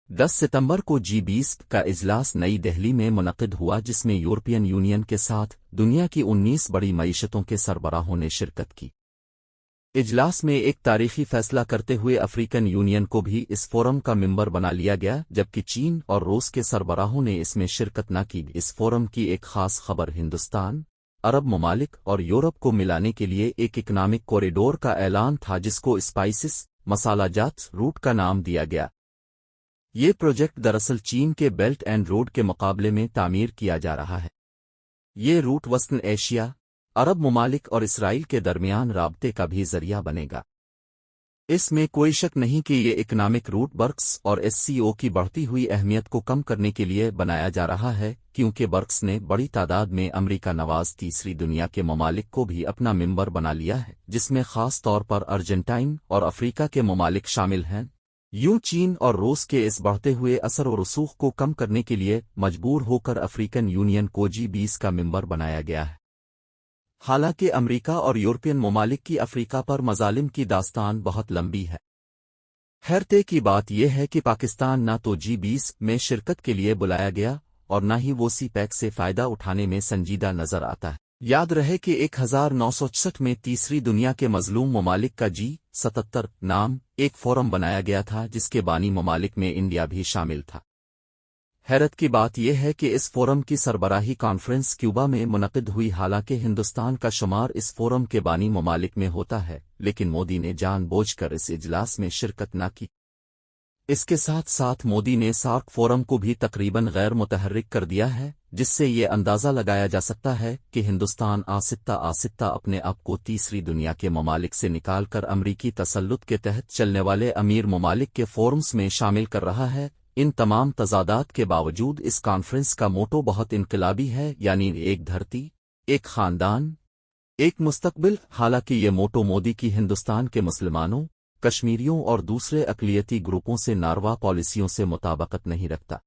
10 सितंबर को G20 का इजलास नई दिल्ली में मुनक़िद हुआ, जिसमें यूरोपियन यूनियन के साथ दुनिया की 19 बड़ी मईशतों के सरबराहों ने शिरकत की। इजलास में एक तारीखी फैसला करते हुए अफ्रीकन यूनियन को भी इस फोरम का मेंबर बना लिया गया, जबकि चीन और रूस के सरबराहों ने इसमें शिरकत न की। इस फोरम की एक खास खबर हिंदुस्तान, अरब ममालिक और यूरोप को मिलाने के लिए एक इकनॉमिक कॉरिडोर का ऐलान था, जिसको स्पाइसिस मसालाजात रूट का नाम दिया गया। ये प्रोजेक्ट दरअसल चीन के बेल्ट एंड रोड के मुकाबले में तामीर किया जा रहा है। ये रूट वस्तन एशिया, अरब ममालिक और इसराइल के दरमियान राब्ते का भी जरिया बनेगा। इसमें कोई शक नहीं कि ये इकनॉमिक रूट बर्क्स और एससीओ की बढ़ती हुई अहमियत को कम करने के लिए बनाया जा रहा है, क्योंकि बर्क्स ने बड़ी तादाद में अमरीका नवाज तीसरी दुनिया के ममालिक को भी अपना मेंबर बना लिया है, जिसमें खास तौर पर अर्जेंटाइन और अफ्रीका के ममालिक शामिल हैं। यूं चीन और रूस के इस बढ़ते हुए असर और रसूख को कम करने के लिए मजबूर होकर अफ्रीकन यूनियन को G20 का मेंबर बनाया गया है। हालांकि अमरीका और यूरोपियन ममालिक की अफ्रीका पर मजालिम की दास्तान बहुत लंबी है। हैरते की बात यह है कि पाकिस्तान न तो G20 में शिरकत के लिए बुलाया गया और न ही वो CPEC से फ़ायदा उठाने में संजीदा नजर आता है। याद रहे कि 1966 में तीसरी दुनिया के मजलूम ममालिक का G77 नाम एक फोरम बनाया गया था, जिसके बानी ममालिक में इंडिया भी शामिल था। हैरत की बात यह है कि इस फोरम की सरबराही कॉन्फ्रेंस क्यूबा में मुनक़िद हुई। हालांकि हिंदुस्तान का शुमार इस फोरम के बानी ममालिक में होता है, लेकिन मोदी ने जानबूझकर इस इजलास में शिरकत न की। इसके साथ साथ मोदी ने सार्क फोरम को भी तकरीबन गैर मुतहर्रिक कर दिया है, जिससे ये अंदाज़ा लगाया जा सकता है कि हिंदुस्तान आहिस्ता अपने आप को तीसरी दुनिया के ममालिक से निकालकर अमरीकी तसल्लुत के तहत चलने वाले अमीर ममालिक के फोरम्स में शामिल कर रहा है। इन तमाम तजादात के बावजूद इस कॉन्फ्रेंस का मोटो बहुत इनकलाबी है, यानी एक धरती, एक खानदान, एक मुस्तकबिल। हालांकि ये मोटो मोदी की हिंदुस्तान के मुसलमानों, कश्मीरियों और दूसरे अक़लियती ग्रुपों से नारवा पॉलिसियों से मुताबकत नहीं रखता।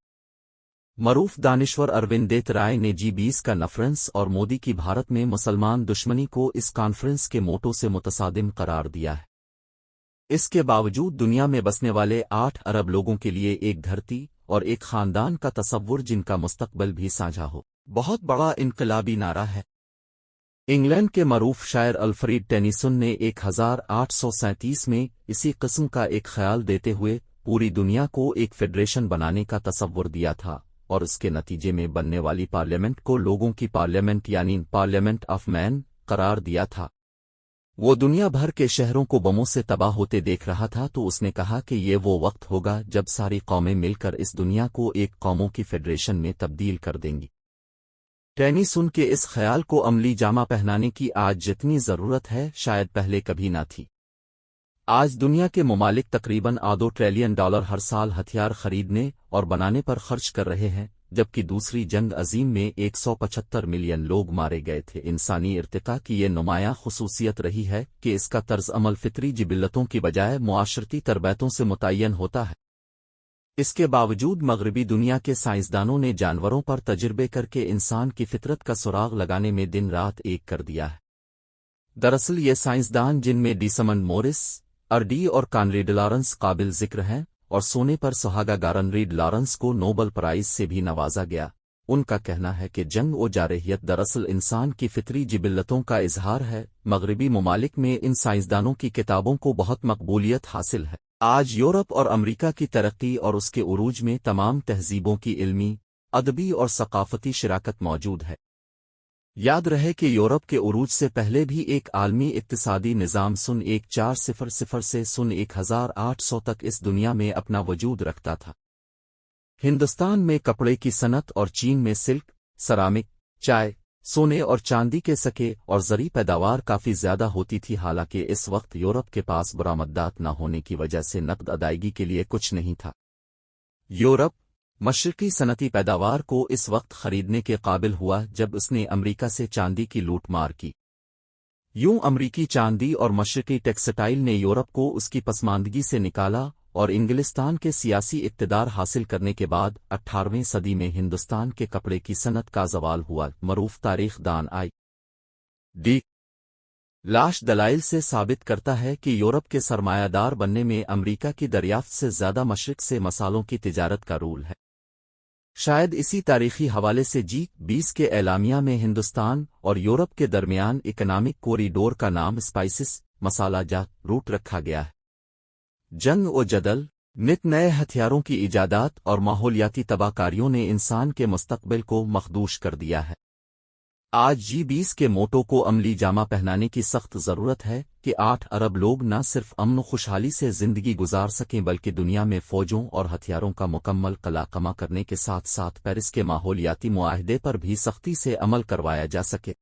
मरूफ दानिश्वर अरविंद राय ने G20 का नफरेंस और मोदी की भारत में मुसलमान दुश्मनी को इस कॉन्फ्रेंस के मोटो से मुतसादिम करार दिया है। इसके बावजूद दुनिया में बसने वाले 8 अरब लोगों के लिए एक धरती और एक खानदान का तसव्वुर, जिनका मुस्तकबिल भी साझा हो, बहुत बड़ा इनकलाबी नारा है। इंग्लैंड के मरूफ शायर अल्फ्रेड टेनिसन ने 1837 में इसी किस्म का एक ख्याल देते हुए पूरी दुनिया को एक फेडरेशन बनाने का तसव्वुर दिया था, और उसके नतीजे में बनने वाली पार्लियामेंट को लोगों की पार्लियामेंट यानी पार्लियामेंट ऑफ मैन करार दिया था। वो दुनिया भर के शहरों को बमों से तबाह होते देख रहा था, तो उसने कहा कि ये वो वक्त होगा जब सारी कौमें मिलकर इस दुनिया को एक कौमों की फेडरेशन में तब्दील कर देंगी। टेनिसन के इस ख्याल को अमली जामा पहनाने की आज जितनी ज़रूरत है, शायद पहले कभी ना थी। आज दुनिया के ममालिक तकरीबन $2 ट्रिलियन हर साल हथियार खरीदने और बनाने पर खर्च कर रहे हैं, जबकि दूसरी जंग अजीम में 175 मिलियन लोग मारे गए थे। इंसानी इर्तिका की ये नुमायां खुसूसियत रही है कि इसका तर्ज अमल फितरी जिबिल्लतों की बजाय मुआशरती तरबियतों से मुतय्यन होता है। इसके बावजूद मगरबी दुनिया के साइंसदानों ने जानवरों पर तजर्बे करके इंसान की फितरत का सुराग लगाने में दिन रात एक कर दिया है। दरअसल ये साइंसदान, जिनमें डीसमंड मोरिस, अर्डी और कॉनरेड लॉरेंस काबिल जिक्र हैं, और सोने पर सुहागा कॉनरेड लॉरेंस को नोबेल प्राइज से भी नवाजा गया, उनका कहना है कि जंग व जारहियत दरअसल इंसान की फितरी जिबिल्लतों का इजहार है। मगरबी ममालिक में इन साइंसदानों की किताबों को बहुत मकबूलियत हासिल है। आज यूरोप और अमरीका की तरक्की और उसके उरूज में तमाम तहजीबों की इल्मी, अदबी और सकाफती शिराकत मौजूद है। याद रहे कि यूरोप के उरूज से पहले भी एक आलमी इक्तिसादी निज़ाम सन 1400 से सन 1800 तक इस दुनिया में अपना वजूद रखता था। हिंदुस्तान में कपड़े की सनत और चीन में सिल्क, सरामिक, चाय, सोने और चांदी के सके और ज़री पैदावार काफ़ी ज़्यादा होती थी। हालांकि इस वक्त यूरोप के पास बरामदात न होने की वजह से नकद अदायगी के लिए कुछ नहीं था। यूरोप मशरकी सनती पैदावार को इस वक्त खरीदने के काबिल हुआ जब उसने अमरीका से चांदी की लूट मार की। यूं अमरीकी चांदी और मशरकी टेक्सटाइल ने यूरोप को उसकी पसमानदगी से निकाला, और इंग्लिस्तान के सियासी इक़्तिदार हासिल करने के बाद 18वीं सदी में हिंदुस्तान के कपड़े की सनत का ज़वाल हुआ। मरूफ तारीख़ दान आई डी لاش دلائل سے ثابت کرتا ہے کہ یورپ کے سرمایہ دار بننے میں امریکہ کی دریافت سے زیادہ مشرق سے مسالوں کی تجارت کا رول ہے۔ شاید اسی تاریخی حوالے سے G20 کے اعلامیہ میں ہندوستان اور یورپ کے درمیان اکنامک کوریڈور کا نام اسپائسز مسالہ جات روٹ رکھا گیا ہے۔ جنگ و جدل، نت نئے ہتھیاروں کی ایجادات اور ماحولیاتی تباہ کاریوں نے انسان کے مستقبل کو مخدوش کر دیا ہے۔ آج G20 کے موٹو کو عملی جامہ پہنانے کی سخت ضرورت ہے کہ 8 ارب لوگ نہ صرف امن و خوشحالی سے زندگی گزار سکیں بلکہ دنیا میں فوجوں اور ہتھیاروں کا مکمل قلع کرنے کے ساتھ ساتھ پیرس کے ماحولیاتی معاہدے پر بھی سختی سے عمل کروایا جا سکے۔